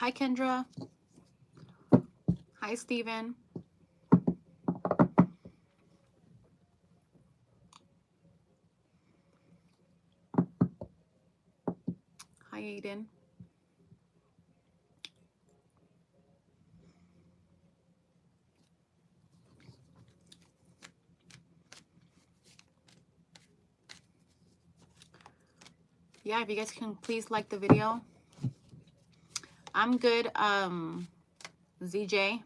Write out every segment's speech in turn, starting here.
Hi, Kendra. Hi, Steven. Hi, Aiden. Yeah, if you guys can please like the video. I'm good, ZJ.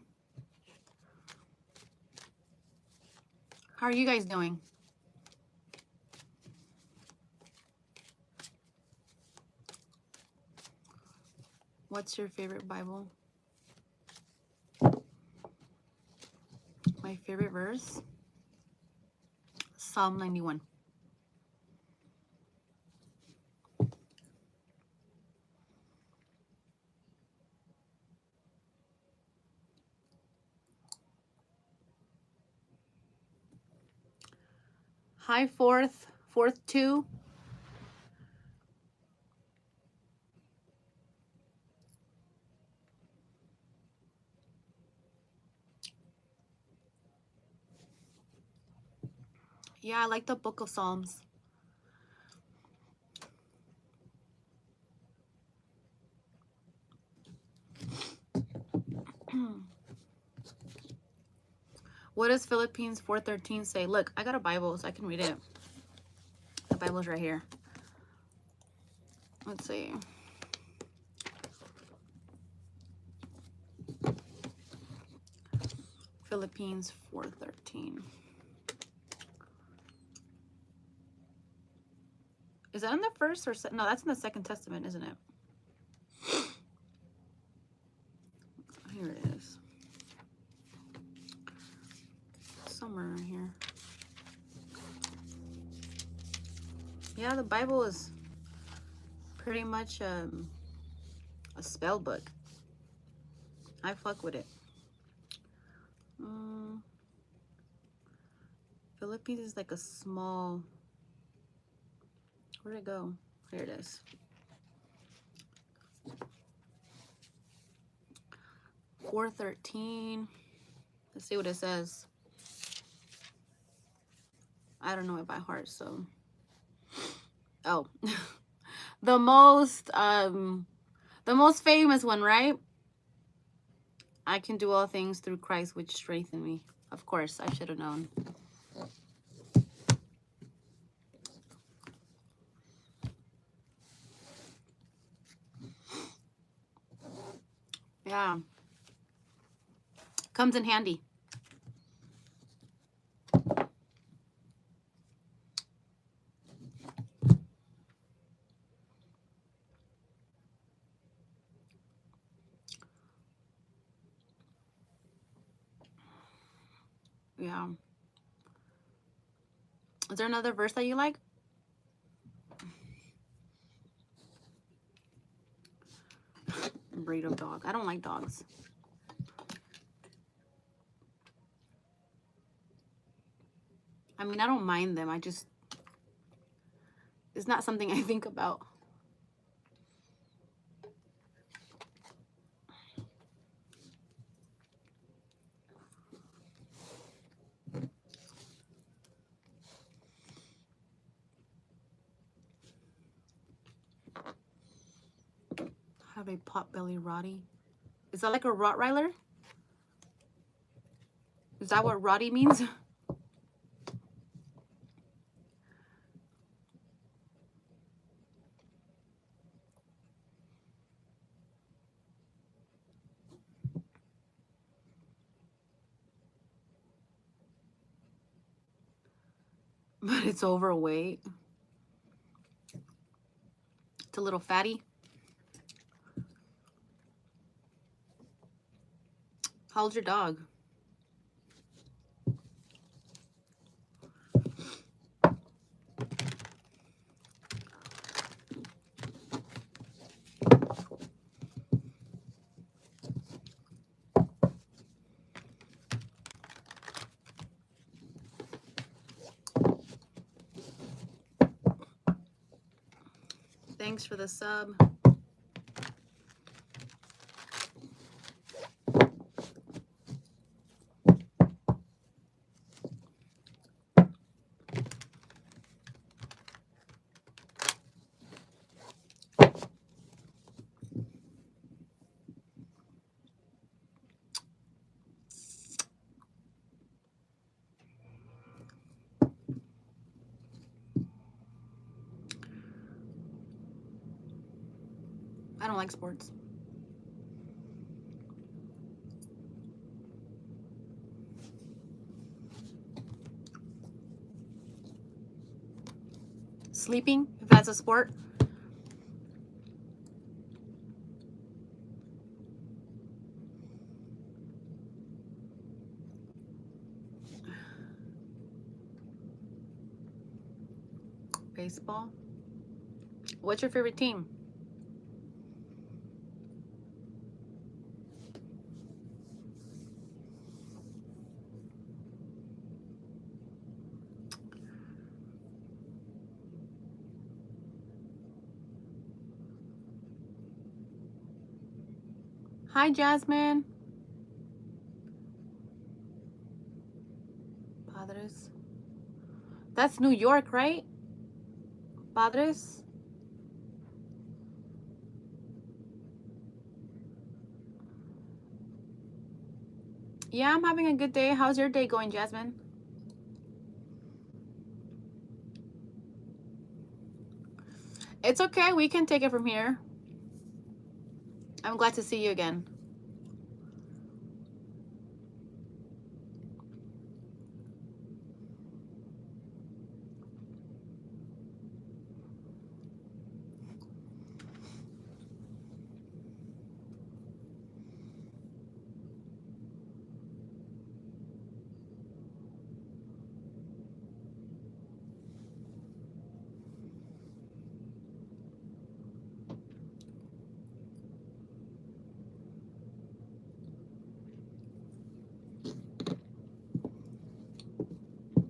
How are you guys doing? What's your favorite Bible? My favorite verse? Psalm 91. Hi, fourth 2. Yeah, I like the book of Psalms. What does Philippines 4:13 say? Look, I got a Bible, so I can read it. The Bible's right here. Let's see. Philippines 4:13. Is that in the first or no? That's in the Second Testament, isn't it? Here it is. Somewhere in here. Yeah, the Bible is pretty much a spell book. I fuck with it. Philippines is like a small. Where'd it go? Here it is. 4:13. Let's see what it says. I don't know it by heart, so. Oh, the most famous one, right? I can do all things through Christ which strengthen me. Of course, I should have known. Yeah. Comes in handy. Yeah. Is there another verse that you like? Breed of dog. I don't like dogs. I mean, I don't mind them. It's not something I think about. Have a potbelly Rottie. Is that like a Rottweiler? Is that what Rottie means? But it's overweight. It's a little fatty. How old's your dog? Thanks for the sub. I don't like sports. Sleeping, if that's a sport. Baseball. What's your favorite team? Hi, Jasmine. Padres. That's New York, right? Padres. Yeah, I'm having a good day. How's your day going, Jasmine? It's okay. We can take it from here. I'm glad to see you again.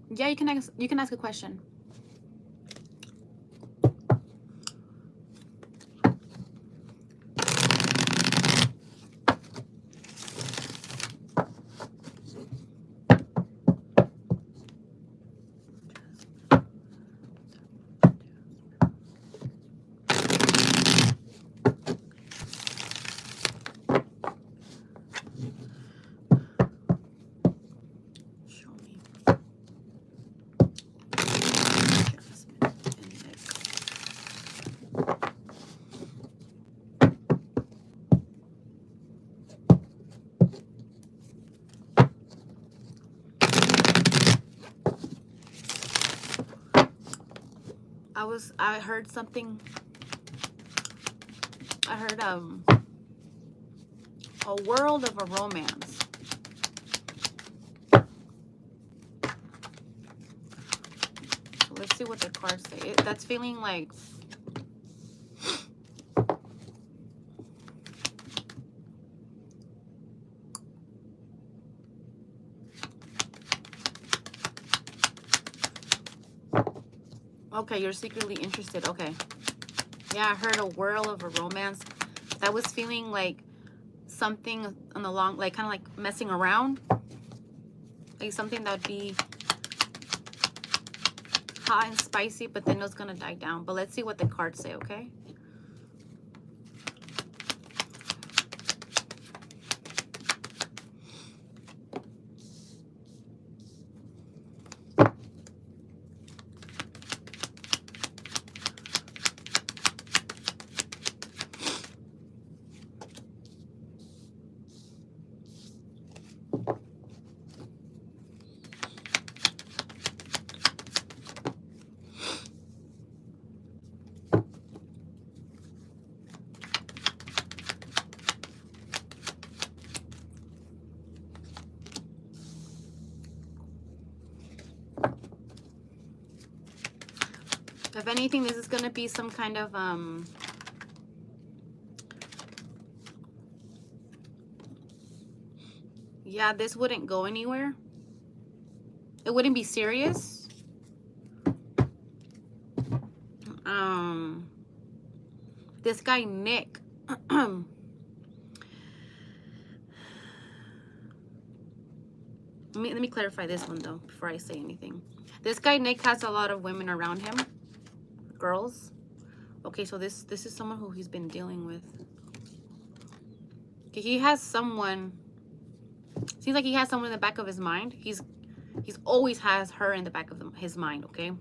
Yeah, you can ask a question. Show me. Jasmine and Nick. I heard something. I heard a world of a romance. So let's see what the cards say. That's feeling like okay, you're secretly interested. Okay. Yeah, I heard a whirl of a romance. That was feeling like something on the long, like kind of like messing around. Like something that would be hot and spicy, but then it's going to die down. But let's see what the cards say, okay? If anything, this is going to be some kind of yeah, this wouldn't go anywhere. It wouldn't be serious. This guy Nick let me clarify this one though before I say anything. This guy Nick has a lot of women around him, girls. Okay, so this is someone who he's been dealing with. Okay, he has someone. Seems like he has someone in the back of his mind. He's always has her in the back of his mind. Okay,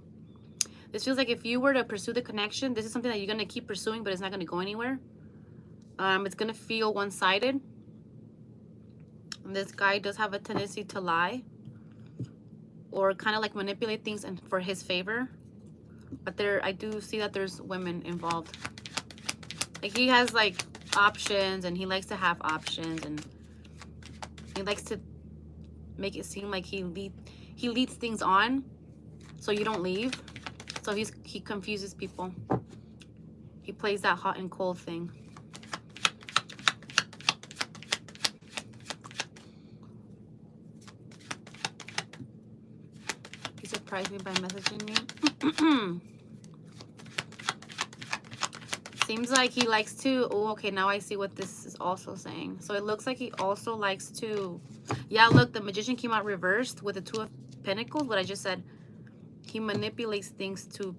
this feels like if you were to pursue the connection, this is something that you're gonna keep pursuing, but it's not gonna go anywhere. It's gonna feel one-sided. This guy does have a tendency to lie or kind of like manipulate things and for his favor. But I do see that there's women involved. Like he has like options, and he likes to have options, and he likes to make it seem like he leads things on so you don't leave. So he confuses people. He plays that hot and cold thing. He surprised me by messaging me. Seems like he likes to, oh, okay, now I see what this is also saying. So it looks like he also likes to, yeah, look, the Magician came out reversed with the Two of Pentacles, what I just said. He manipulates things to,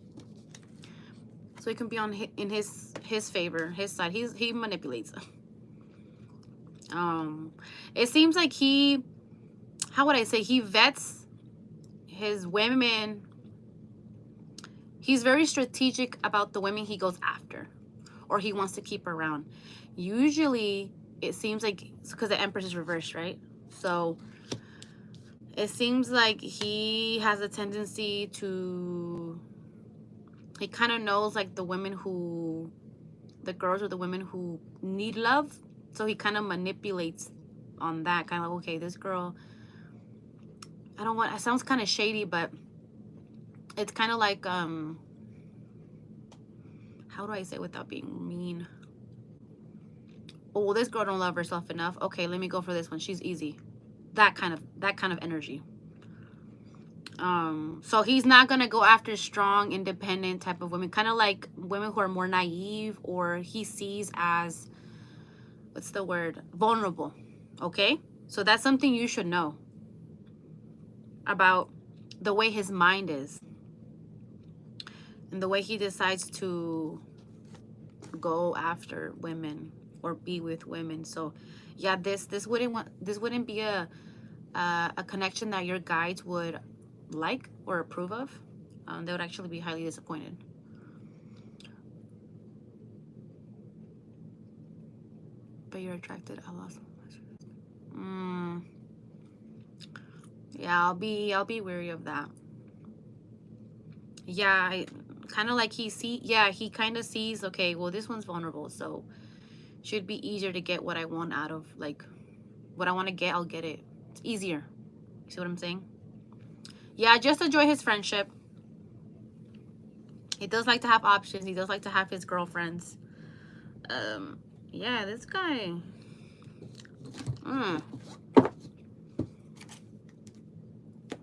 so he can be on in his favor, his side. He manipulates. It seems like how would I say, he vets his women. He's very strategic about the women he goes after or he wants to keep around. Usually it seems like, because the Empress is reversed, right? So it seems like he has a tendency to, he kind of knows like the girls or the women who need love. So he kind of manipulates on that, kind of like, okay, this girl, it sounds kind of shady, but it's kind of like, how do I say it without being mean? Oh, well, this girl don't love herself enough. Okay, let me go for this one. She's easy. That kind of energy. So he's not gonna go after strong, independent type of women, kind of like women who are more naive or he sees as, what's the word, vulnerable. Okay, so that's something you should know about the way his mind is and the way he decides to go after women or be with women. So yeah, this wouldn't be a connection that your guides would like or approve of. They would actually be highly disappointed. But you're attracted. I lost. Yeah, I'll be wary of that. Yeah, kind of like he kind of sees, okay, well, this one's vulnerable, so should be easier to get what I want out of, like, what I want to get, I'll get it. It's easier. You see what I'm saying? Yeah, just enjoy his friendship. He does like to have options. He does like to have his girlfriends. Yeah, this guy.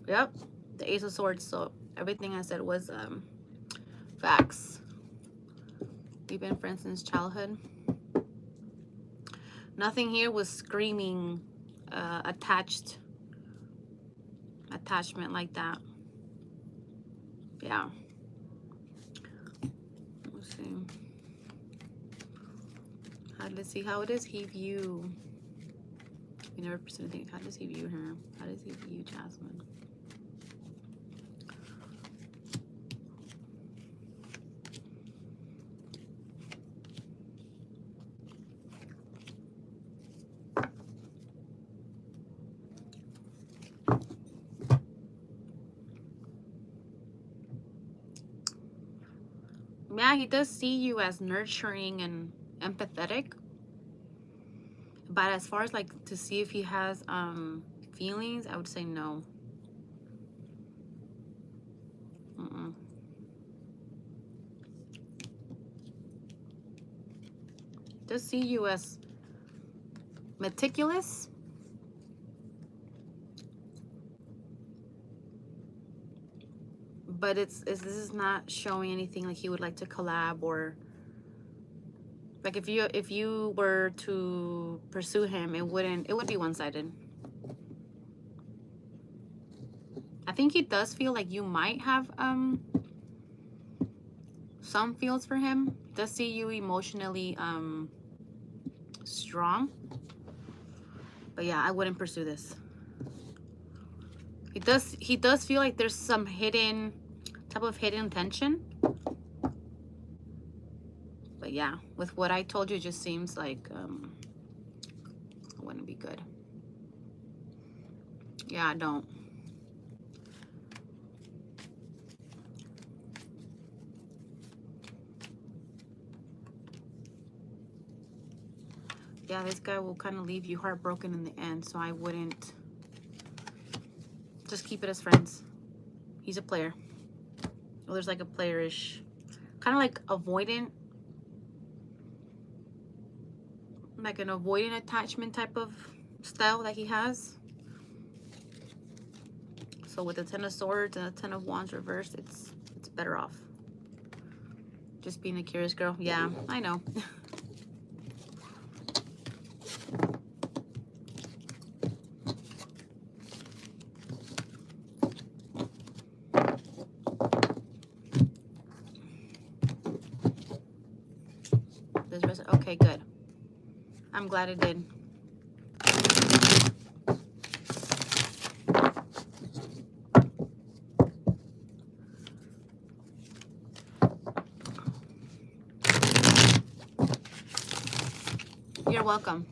Yep, the Ace of Swords. So everything I said was facts. We've been friends since childhood. Nothing here was screaming attachment like that. Yeah. Let's see. Let's see, how does he view? You never pursued anything. How does he view her? How does he view Jasmine? Yeah, he does see you as nurturing and empathetic. But as far as like to see if he has feelings, I would say no. Does see you as meticulous. But this is not showing anything like he would like to collab, or like if you were to pursue him, it would be one-sided. I think he does feel like you might have some feels for him. Does see you emotionally strong. But yeah, I wouldn't pursue this. He does feel like there's some hidden type of hidden tension. But yeah, with what I told you, it just seems like it wouldn't be good. Yeah, I don't. Yeah, this guy will kind of leave you heartbroken in the end, so I wouldn't. Just keep it as friends. He's a player. Well, there's like a playerish, kind of like avoidant, like an avoidant attachment type of style that he has. So with the Ten of Swords and the Ten of Wands reversed, it's better off. Just being a curious girl. Yeah, I know. Okay, good. I'm glad it did. You're welcome.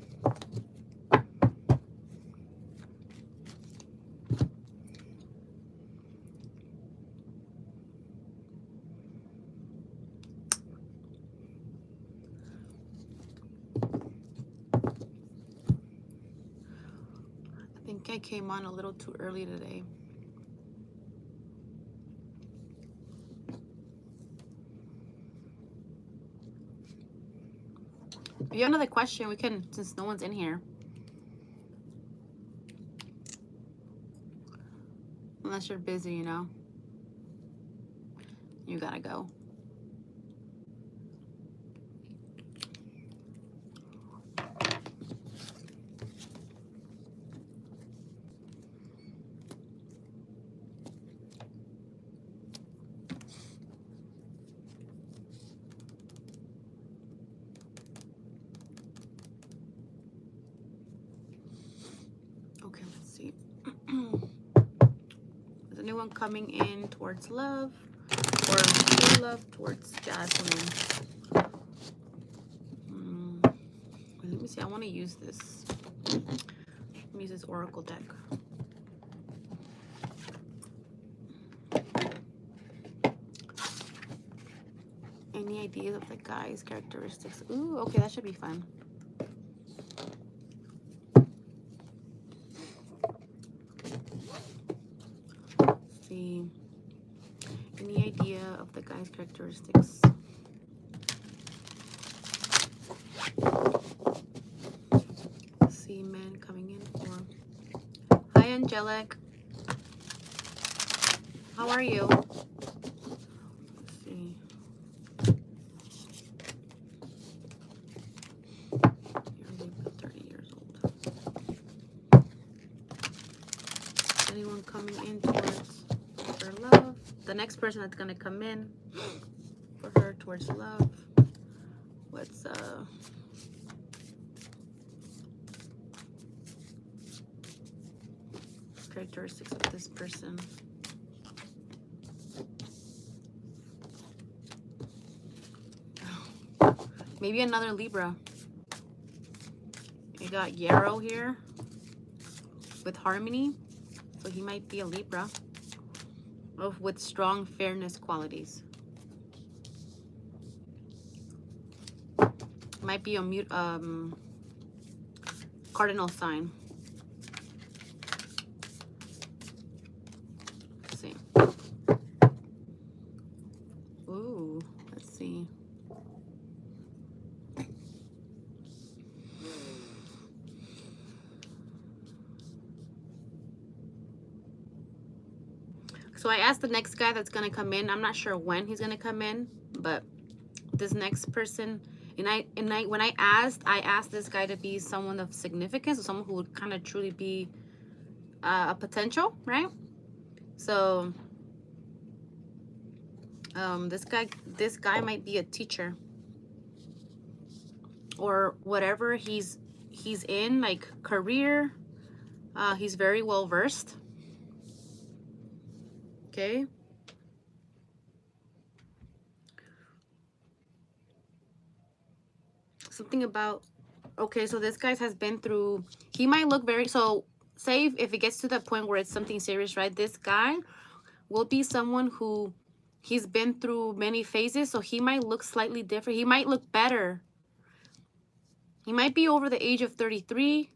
I think I came on a little too early today. If you have another question, we can, since no one's in here. Unless you're busy, you know. You gotta go. Okay, let's see. Is anyone coming in towards love or true love towards Jasmine? Let me see. I want to use this. Let me use this Oracle deck. Any ideas of the guy's characteristics? Ooh, okay, that should be fun. Let's see. Any idea of the guy's characteristics? Let's see, men coming in for. Hi, Angelic. How are you? Let's see. You're 30 years old. Anyone coming in towards her love? The next person that's gonna come in for her towards love. What's characteristics of this person? Maybe another Libra. You got Yarrow here with Harmony, so he might be a Libra with strong fairness qualities. Might be a cardinal sign. Let's see. Ooh, let's see. So I asked the next guy that's gonna come in. I'm not sure when he's gonna come in, but this next person, when I asked this guy to be someone of significance, or someone who would kind of truly be a potential, right? So this guy might be a teacher, or whatever he's in, like career. He's very well versed. Okay. . something about, okay, so this guy has been through, he might look very, so say if it gets to the point where it's something serious, right? This guy will be someone who he's been through many phases, so he might look slightly different. He might look better. He might be over the age of 33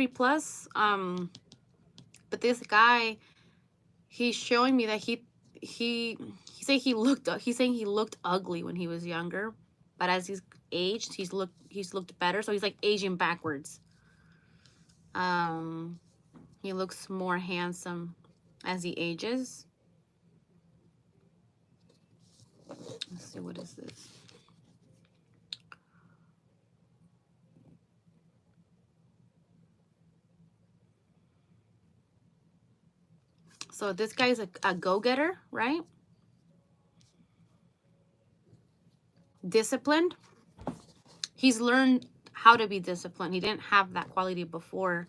plus. But this guy, he's showing me that he's saying he looked ugly when he was younger, but as he's aged, he's looked better. So he's like aging backwards. He looks more handsome as he ages. Let's see, what is this? So this guy is a go-getter, right? Disciplined. He's learned how to be disciplined. He didn't have that quality before.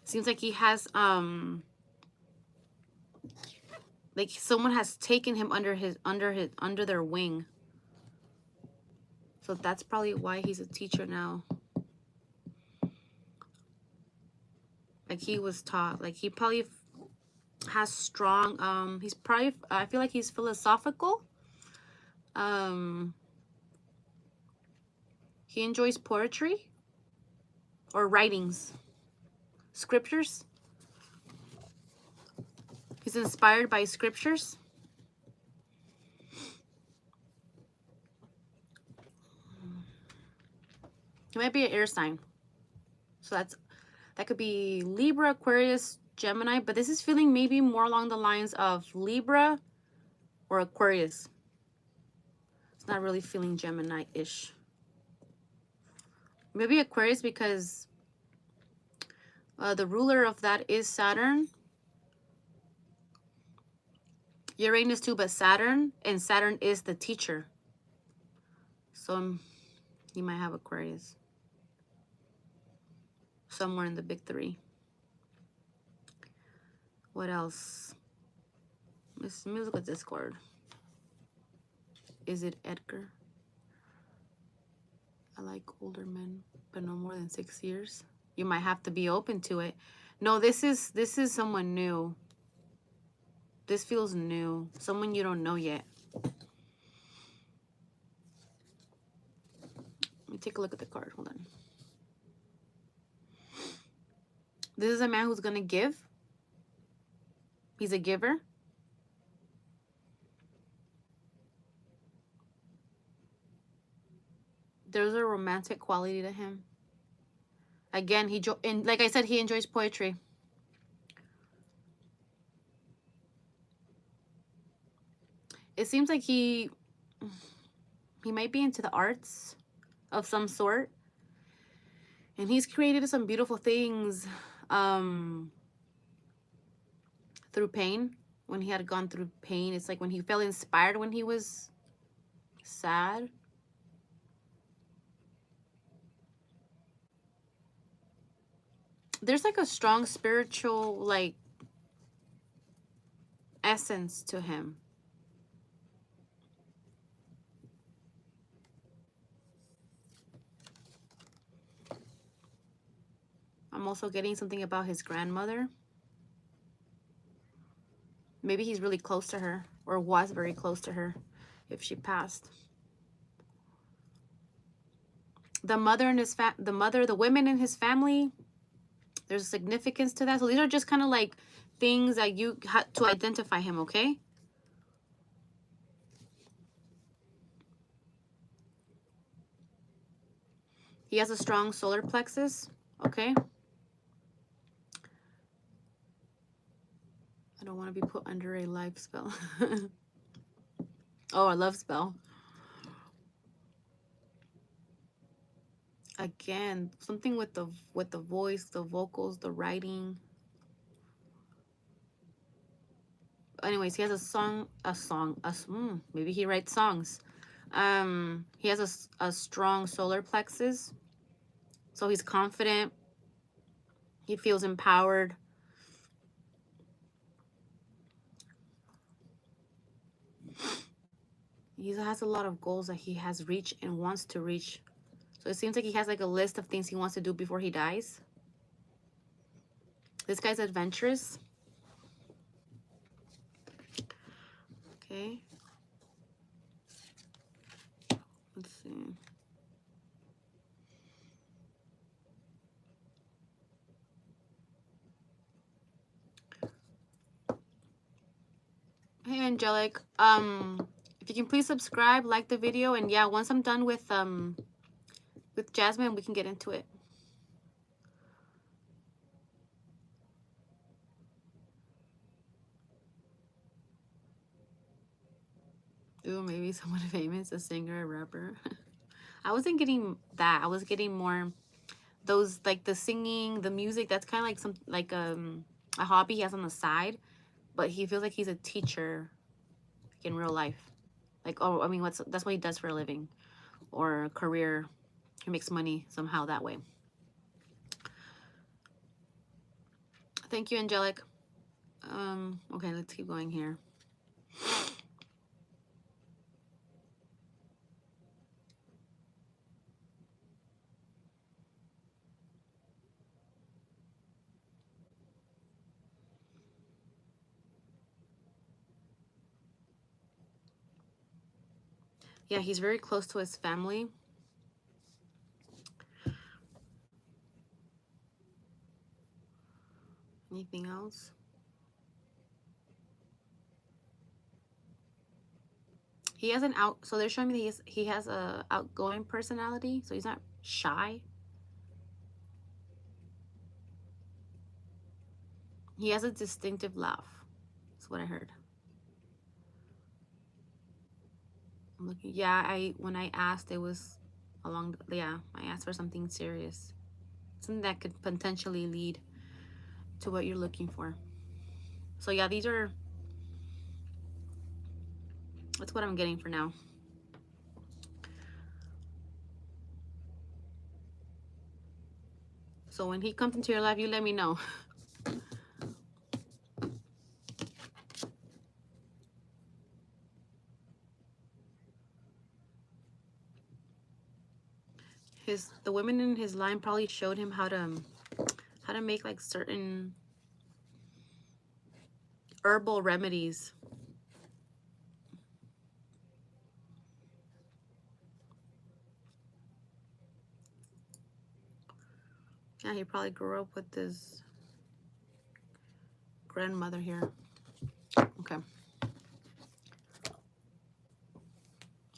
Seems like he has like someone has taken him under their wing. So that's probably why he's a teacher now. Like he was taught, like he probably has strong, he's probably, I feel like he's philosophical. He enjoys poetry or writings, scriptures. He's inspired by scriptures. He might be an air sign. So that could be Libra, Aquarius, Gemini, but this is feeling maybe more along the lines of Libra or Aquarius. It's not really feeling Gemini-ish. Maybe Aquarius because the ruler of that is Saturn. Uranus too, but Saturn, and Saturn is the teacher. So you might have Aquarius somewhere in the big three. What else? Let me look at this card. Is it Edgar? I like older men, but no more than 6 years. You might have to be open to it. No, this is someone new. This feels new. Someone you don't know yet. Let me take a look at the card. Hold on. This is a man who's going to give. He's a giver. There's a romantic quality to him. Again, and like I said, he enjoys poetry. It seems like he might be into the arts of some sort. And he's created some beautiful things through pain. When he had gone through pain, it's like when he felt inspired when he was sad. There's like a strong spiritual like essence to him. I'm also getting something about his grandmother. Maybe he's really close to her, or was very close to her if she passed. The mother and the women in his family, there's a significance to that. So these are just kind of like things that you had to identify him, okay? He has a strong solar plexus, okay? I don't want to be put under a life spell. Oh, a love spell. Again, something with the voice, the vocals, the writing. Anyways, he has maybe he writes songs. He has a strong solar plexus. So he's confident. He feels empowered. He has a lot of goals that he has reached and wants to reach. So it seems like he has like a list of things he wants to do before he dies. This guy's adventurous. Okay. Let's see. Hey, Angelic. If you can please subscribe, like the video, and yeah, once I'm done with Jasmine, we can get into it. Ooh, maybe someone famous, a singer, a rapper. I wasn't getting that. I was getting more those, like the singing, the music. That's kind of like some like a hobby he has on the side, but he feels like he's a teacher, like in real life. Like, oh, I mean, that's what he does for a living, or a career. He makes money somehow that way. Thank you, Angelic. Okay, let's keep going here. Yeah, he's very close to his family. Anything else? He has an so they're showing me that he has a outgoing personality, so he's not shy. He has a distinctive laugh. That's what I heard. I'm looking. Yeah, when I asked, it was along. Yeah, I asked for something serious, something that could potentially lead to what you're looking for. So yeah, that's what I'm getting for now. So when he comes into your life, you let me know. The women in his line probably showed him how to make like certain herbal remedies. Yeah, he probably grew up with his grandmother here. Okay.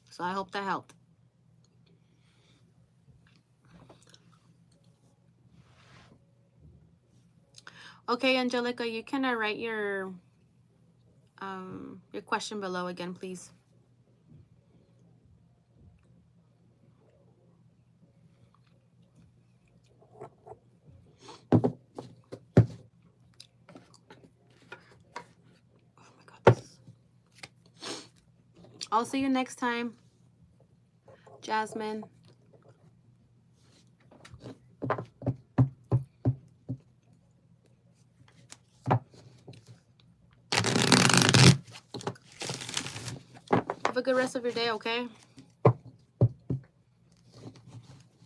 So I hope that helped. Okay, Angelica, you can write your question below again, please. Oh my God. I'll see you next time, Jasmine. Have a good rest of your day, okay?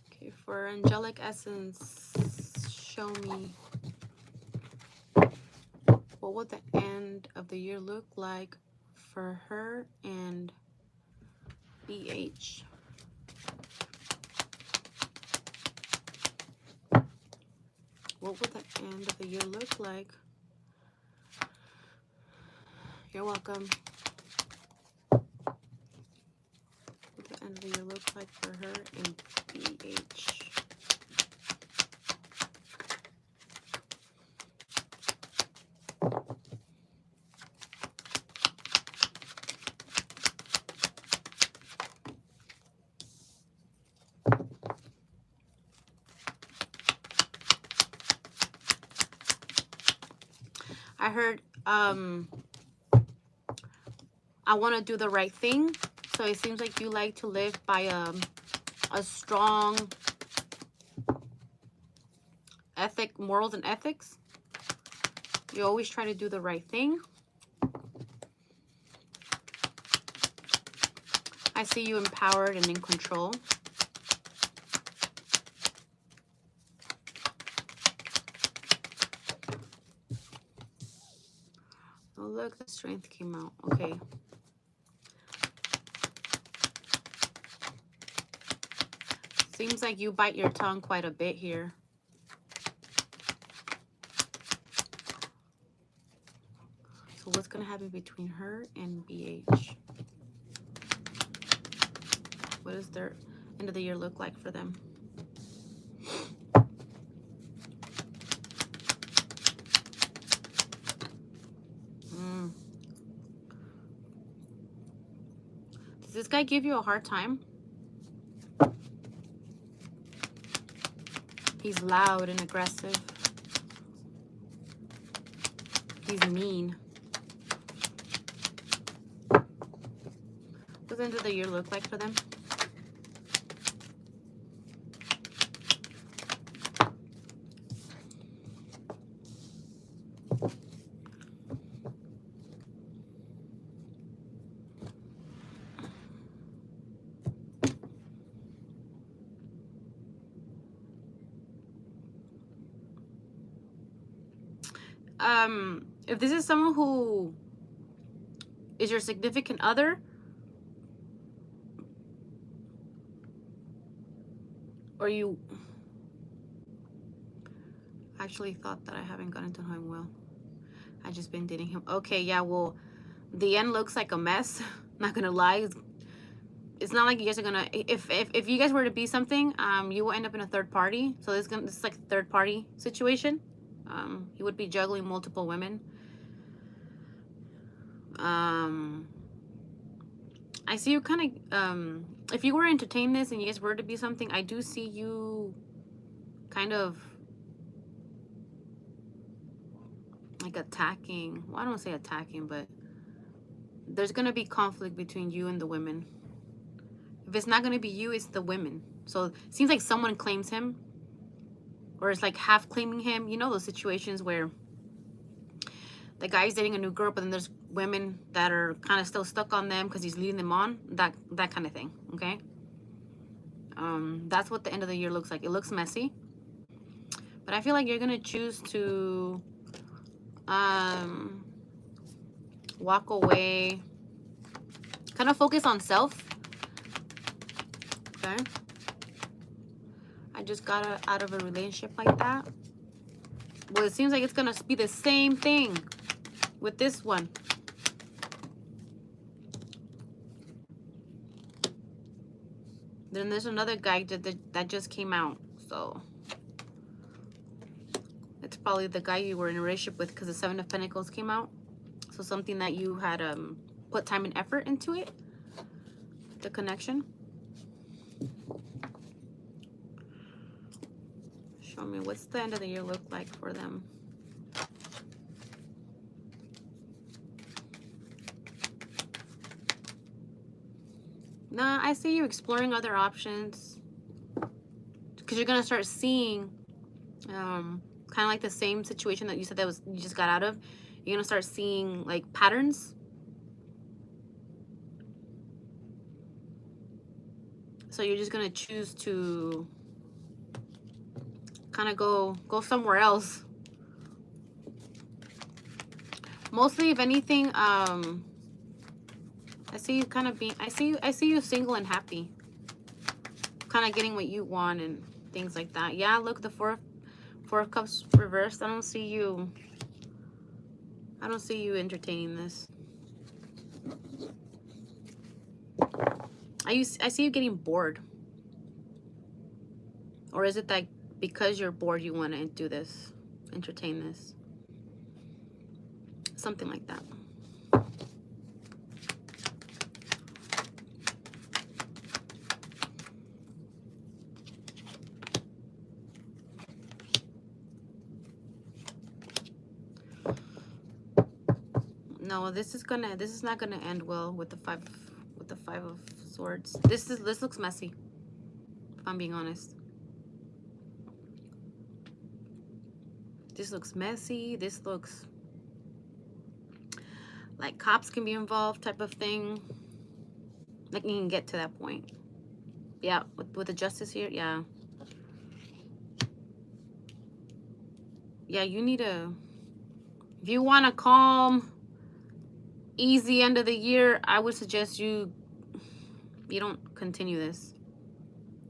Okay, for Angelic Essence, show me what would the end of the year look like for her and BH. What would the end of the year look like? You're welcome. What would the end of the year look like for her and BH? I heard I want to do the right thing. So it seems like you like to live by a strong morals and ethics. You always try to do the right thing. I see you empowered and in control. Oh, look, the strength came out. Okay. Seems like you bite your tongue quite a bit here. So what's going to happen between her and BH? What does their end of the year look like for them? Does this guy give you a hard time? He's loud and aggressive. He's mean. What does the end of the year look like for them? If this is someone who is your significant other, or you actually thought that I haven't gotten to know him well. I just been dating him. Okay, yeah, well, the end looks like a mess. Not gonna lie. It's not like you guys are gonna, if you guys were to be something, you will end up in a third party. So this is like a third party situation. You would be juggling multiple women. I see you kind of, if you were to entertain this and you guys were to be something, I do see you kind of like attacking. Well, I don't say attacking, but there's going to be conflict between you and the women. If it's not going to be you, it's the women. So it seems like someone claims him, or it's like half claiming him. You know those situations where the guy's dating a new girl, but then there's women that are kind of still stuck on them because he's leading them on. That kind of thing, okay? That's what the end of the year looks like. It looks messy. But I feel like you're going to choose to walk away. Kind of focus on self. Okay? I just got out of a relationship like that. Well, it seems like it's going to be the same thing with this one. Then there's another guy that just came out. So it's probably the guy you were in a relationship with because the Seven of Pentacles came out. So something that you had put time and effort into it. The connection. Show me, what's the end of the year look like for them? Nah, I see you exploring other options. Because you're going to start seeing kind of like the same situation that you said you just got out of. You're going to start seeing like patterns. So you're just going to choose to kind of go somewhere else. Mostly, if anything, I see you kind of being, I see you single and happy. Kind of getting what you want and things like that. Yeah, look, the Four of Cups reversed. I don't see you entertaining this. I see you getting bored. Or is it like because you're bored you want to do this, entertain this? Something like that. No, this is not gonna end well with the five of Swords. This looks messy, if I'm being honest. This looks messy. This looks like cops can be involved type of thing. Like, you can get to that point. Yeah, with the justice here, yeah. Yeah, you need to, if you want a calm, easy end of the year, I would suggest you don't continue this.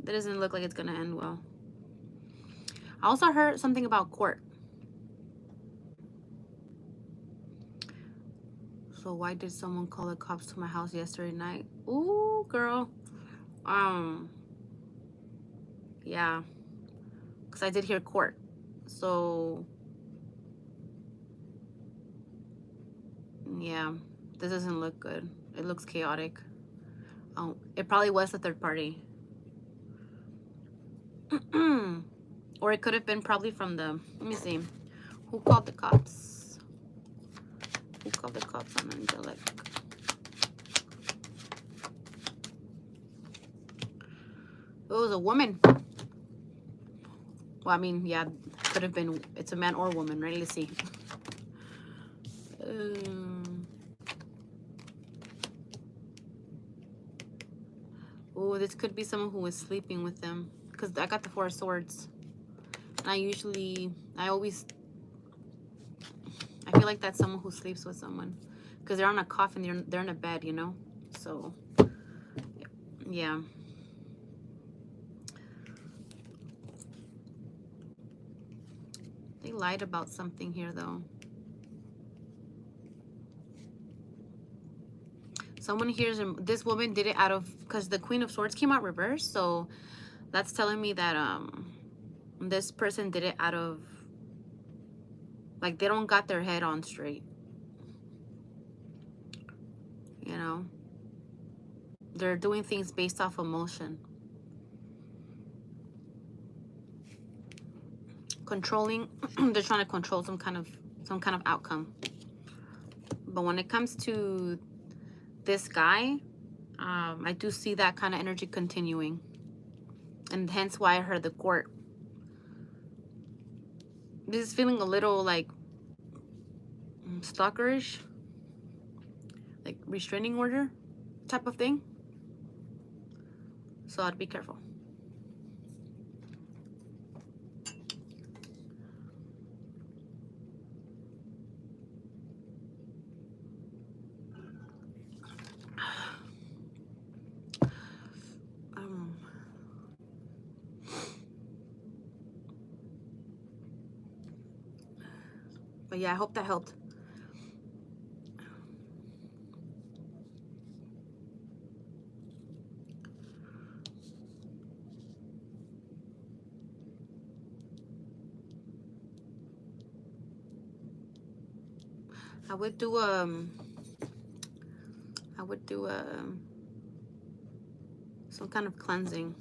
That doesn't look like it's gonna end well. I also heard something about court. So why did someone call the cops to my house yesterday night? Ooh, girl. Yeah, because I did hear court. So yeah, this doesn't look good. It looks chaotic. Oh, it probably was the third party. Or it could have been probably from the, let me see. Who called the cops? Who called the cops on Angelic? It was a woman. Well, I mean, yeah, could have been, it's a man or a woman, right? Let's see. Oh, this could be someone who was sleeping with them. Because I got the Four of Swords. And I feel like that's someone who sleeps with someone. Because they're on a coffin, they're in a bed, you know? So, yeah. They lied about something here, though. Someone hears this woman did it out of, because the Queen of Swords came out reversed, so that's telling me that this person did it out of, like, they don't got their head on straight, you know? They're doing things based off emotion. Controlling, they're trying to control some kind of outcome. But when it comes to this guy, I do see that kind of energy continuing. And hence why I heard the court. This is feeling a little like stalkerish, like restraining order type of thing. So I'd be careful. But yeah, I hope that helped. I would do some kind of cleansing,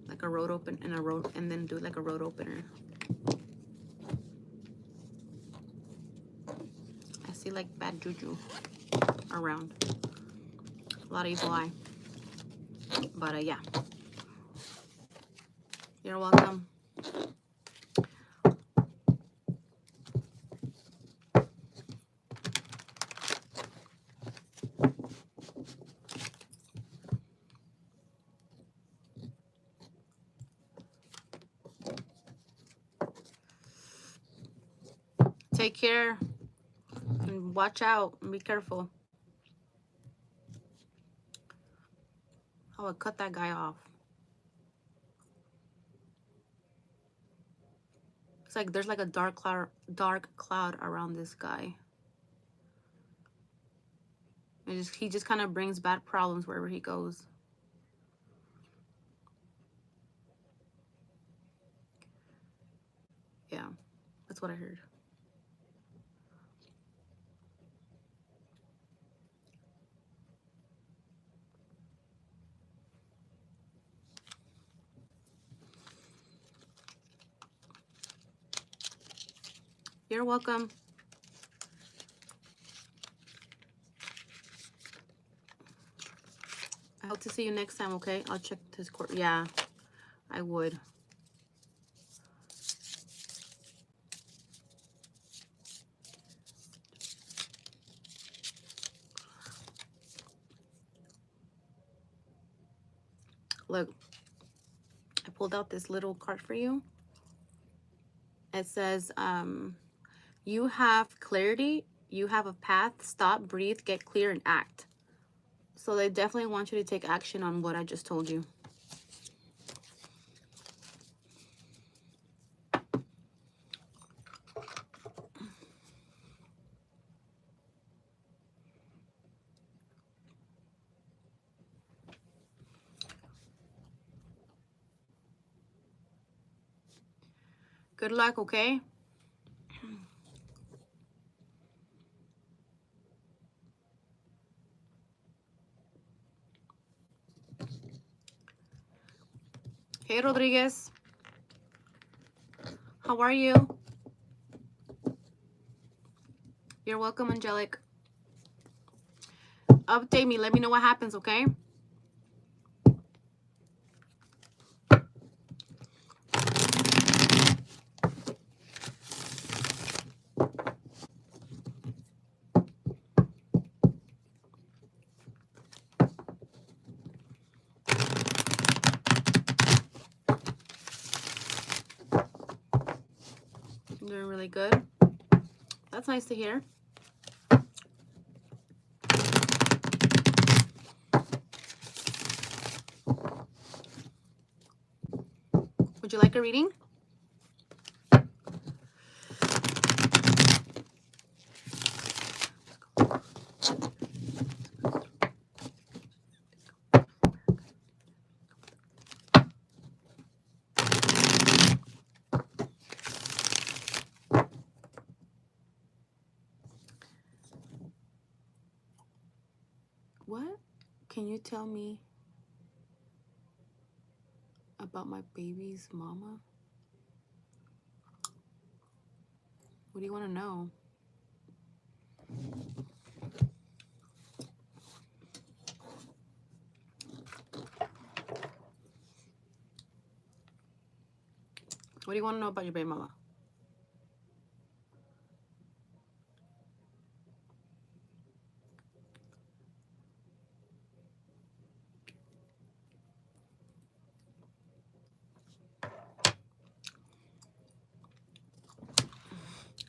like a road open and then do like a road opener. I see like bad juju around, a lot of evil eye. But yeah, you're welcome. Take care and watch out and be careful. I would cut that guy off. It's like there's like a dark cloud around this guy. He just kind of brings bad problems wherever he goes. Yeah, that's what I heard. You're welcome. I hope to see you next time, okay? I'll check this court. Yeah, I would. Look, I pulled out this little card for you. It says, you have clarity, you have a path, stop, breathe, get clear, and act. So they definitely want you to take action on what I just told you. Good luck, okay? Hey, Rodriguez. How are you? You're welcome, Angelic. Update me. Let me know what happens, okay? I'm doing really good. That's nice to hear. Would you like a reading? What can you tell me about my baby's mama? What do you want to know? What do you want to know about your baby mama?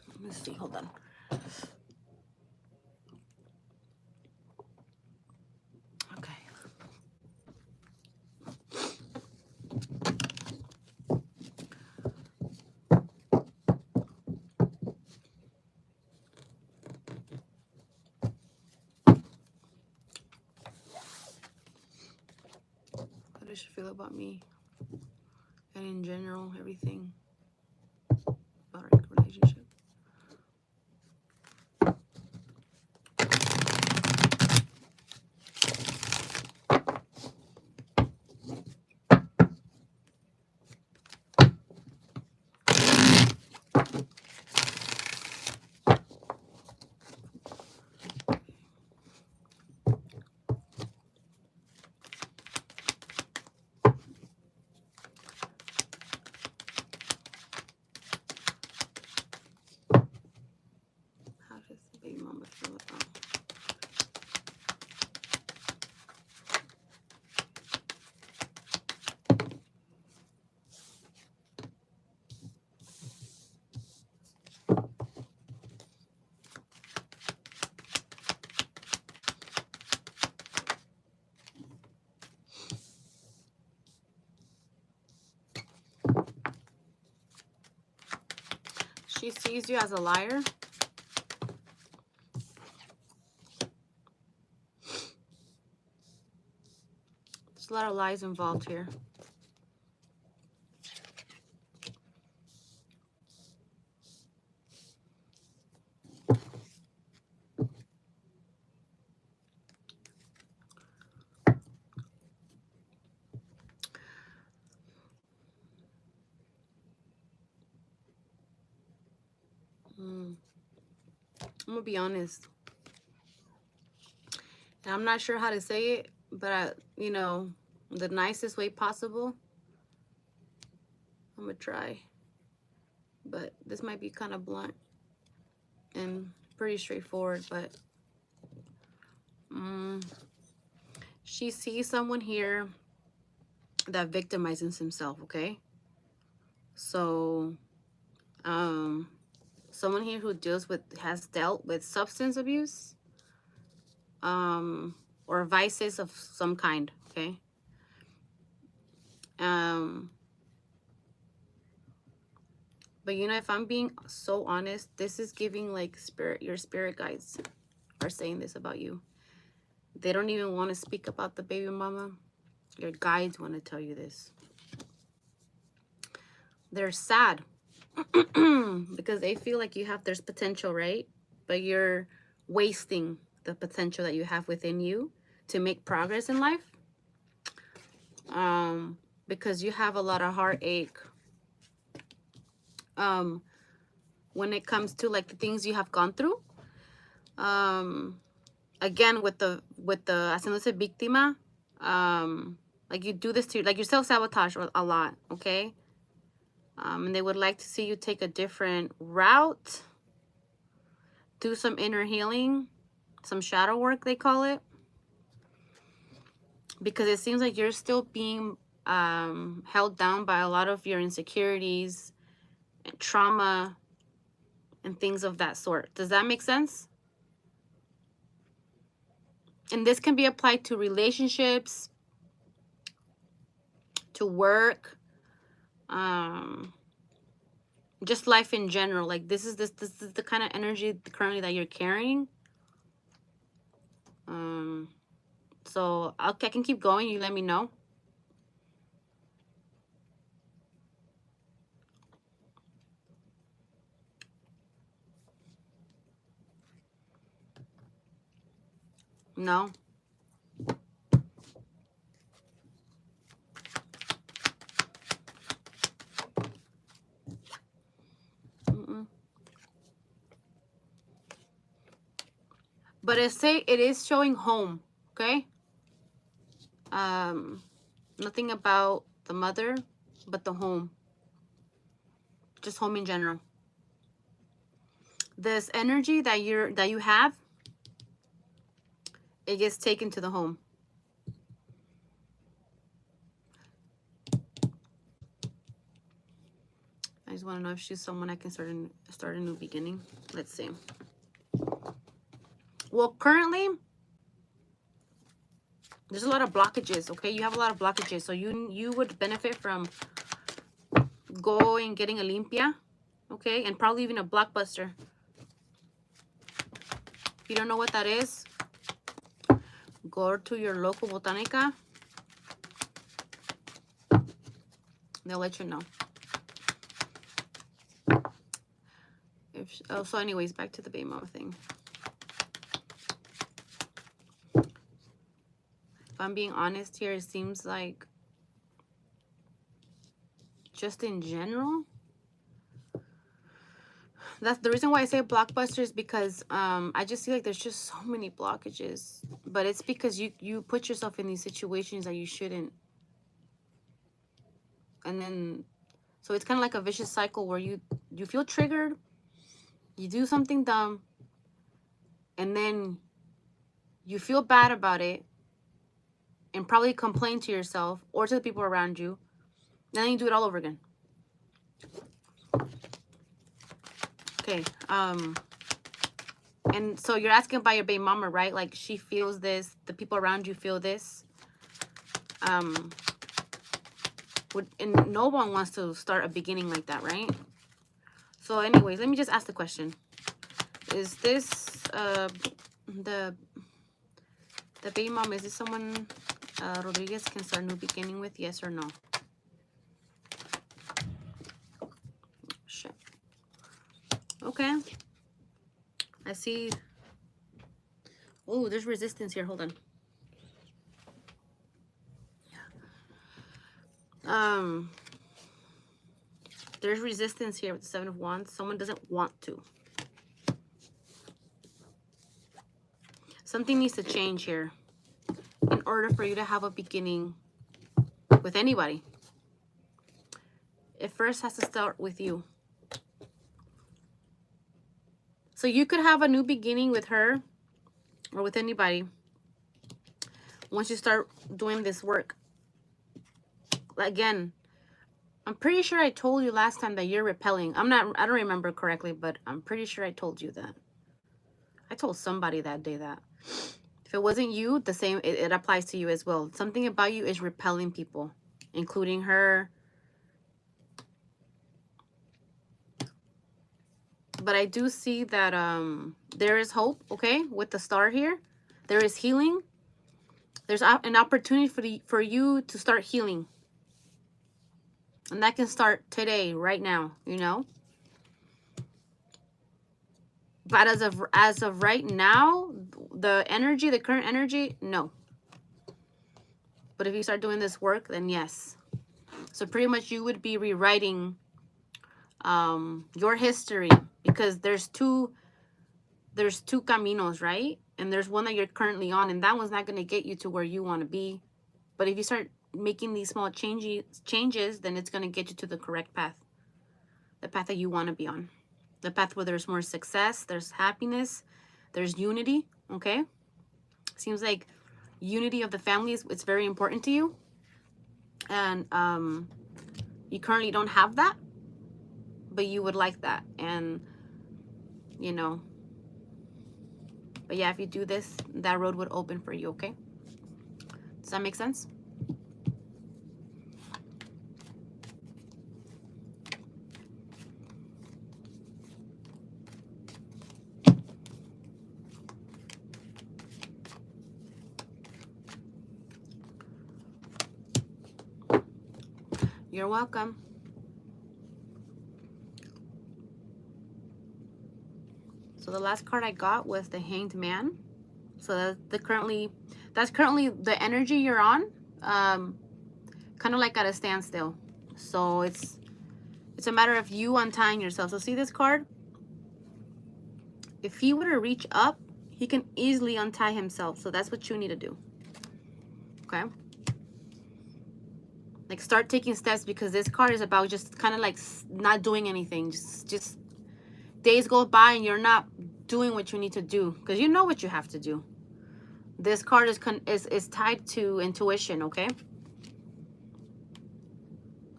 Let me see. Hold on. Okay. How does she feel about me? And in general, everything about our relationship. How does the baby mama feel about me? She sees you as a liar. There's a lot of lies involved here. I'm gonna be honest. And I'm not sure how to say it, but you know, the nicest way possible. I'm gonna try. But this might be kind of blunt and pretty straightforward, but she sees someone here that victimizes himself, okay? So, someone here who has dealt with substance abuse, or vices of some kind, okay? Um, but you know, if I'm being so honest, this is giving like your spirit guides are saying this about you. They don't even want to speak about the baby mama. Your guides want to tell you this. They're sad because they feel like there's potential, right? But you're wasting the potential that you have within you to make progress in life. Because you have a lot of heartache. When it comes to like the things you have gone through. Again, with the haciéndose víctima, like you do this to like you self-sabotage a lot, okay? And they would like to see you take a different route, do some inner healing, some shadow work, they call it, because it seems like you're still being held down by a lot of your insecurities and trauma and things of that sort. Does that make sense? And this can be applied to relationships, to work, just life in general. Like this is the kind of energy currently that you're carrying. So I can keep going. You let me know. No. Mm-mm. But it is showing home. Okay. Nothing about the mother, but the home. Just home in general. This energy that you have, it gets taken to the home. I just want to know if she's someone I can start a new beginning. Let's see. Well, currently, there's a lot of blockages, okay? You have a lot of blockages. So you would benefit from going getting a limpia, okay? And probably even a blockbuster. If you don't know what that is, go to your local botanica. They'll let you know. So anyways, back to the baby mama thing. If I'm being honest here, it seems like just in general, that's the reason why I say blockbuster is because I just feel like there's just so many blockages. But it's because you put yourself in these situations that you shouldn't. And then, so it's kind of like a vicious cycle where you feel triggered, you do something dumb, and then you feel bad about it and probably complain to yourself or to the people around you. And then you do it all over again. Okay. And so you're asking about your baby mama, right? Like she feels this, the people around you feel this. And no one wants to start a beginning like that, right? So anyways, let me just ask the question. Is this the baby mom, is this someone Rodriguez can start a new beginning with? Yes or no? Shit. Okay. I see. Oh, there's resistance here. Hold on. There's resistance here with the 7 of Wands. Someone doesn't want to. Something needs to change here in order for you to have a beginning with anybody. It first has to start with you. So you could have a new beginning with her or with anybody once you start doing this work. again, I'm pretty sure I told you last time that you're repelling. I don't remember correctly, but I'm pretty sure I told you that. I told somebody that day that. If it wasn't you, the same, it applies to you as well. Something about you is repelling people, including her. But I do see that there is hope, okay, with the star here. There is healing. There's an opportunity for you to start healing. And that can start today, right now, you know. But as of right now, the energy, the current energy, no. But if you start doing this work, then yes. So pretty much you would be rewriting your history, because there's two caminos, right? And there's one that you're currently on, and that one's not going to get you to where you want to be. But if you start making these small changes, then it's going to get you to the correct path. The path that you want to be on. The path where there's more success, there's happiness, there's unity, okay? Seems like unity of the family it's very important to you. And you currently don't have that, but you would like that. And, you know, but yeah, if you do this, that road would open for you, okay? Does that make sense? You're welcome. So the last card I got was the Hanged Man. So that's currently the energy you're on, kind of like at a standstill. So it's a matter of you untying yourself. So see this card? If he were to reach up, he can easily untie himself. So that's what you need to do. Okay? Like start taking steps, because this card is about just kind of like not doing anything. Just days go by and you're not doing what you need to do, because you know what you have to do. This card is tied to intuition, okay?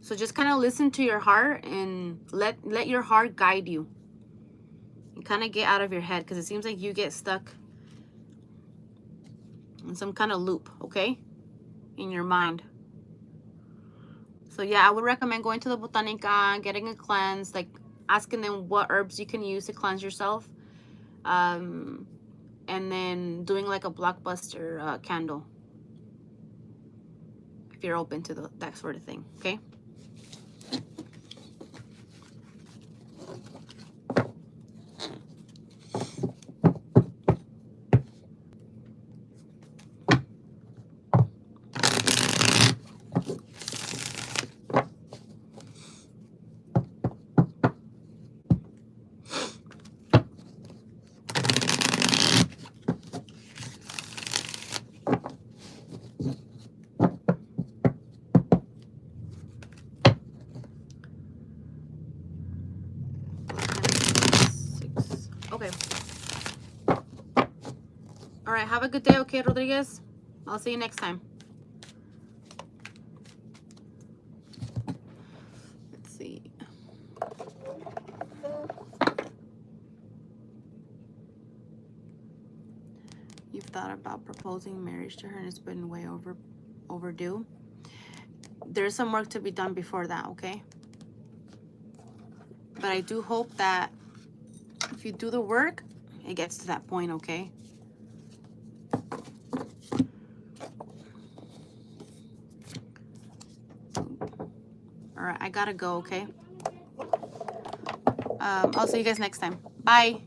So just kind of listen to your heart and let your heart guide you. And kind of get out of your head, because it seems like you get stuck in some kind of loop, okay? In your mind. So yeah, I would recommend going to the Botanica, getting a cleanse, like asking them what herbs you can use to cleanse yourself. And then doing like a blockbuster candle, if you're open to that sort of thing, okay? Okay. All right, have a good day, okay, Rodriguez? I'll see you next time. Let's see. You've thought about proposing marriage to her and it's been way overdue. There's some work to be done before that, okay? But I do hope that if you do the work, it gets to that point, okay? All right, I gotta go, okay? I'll see you guys next time. Bye.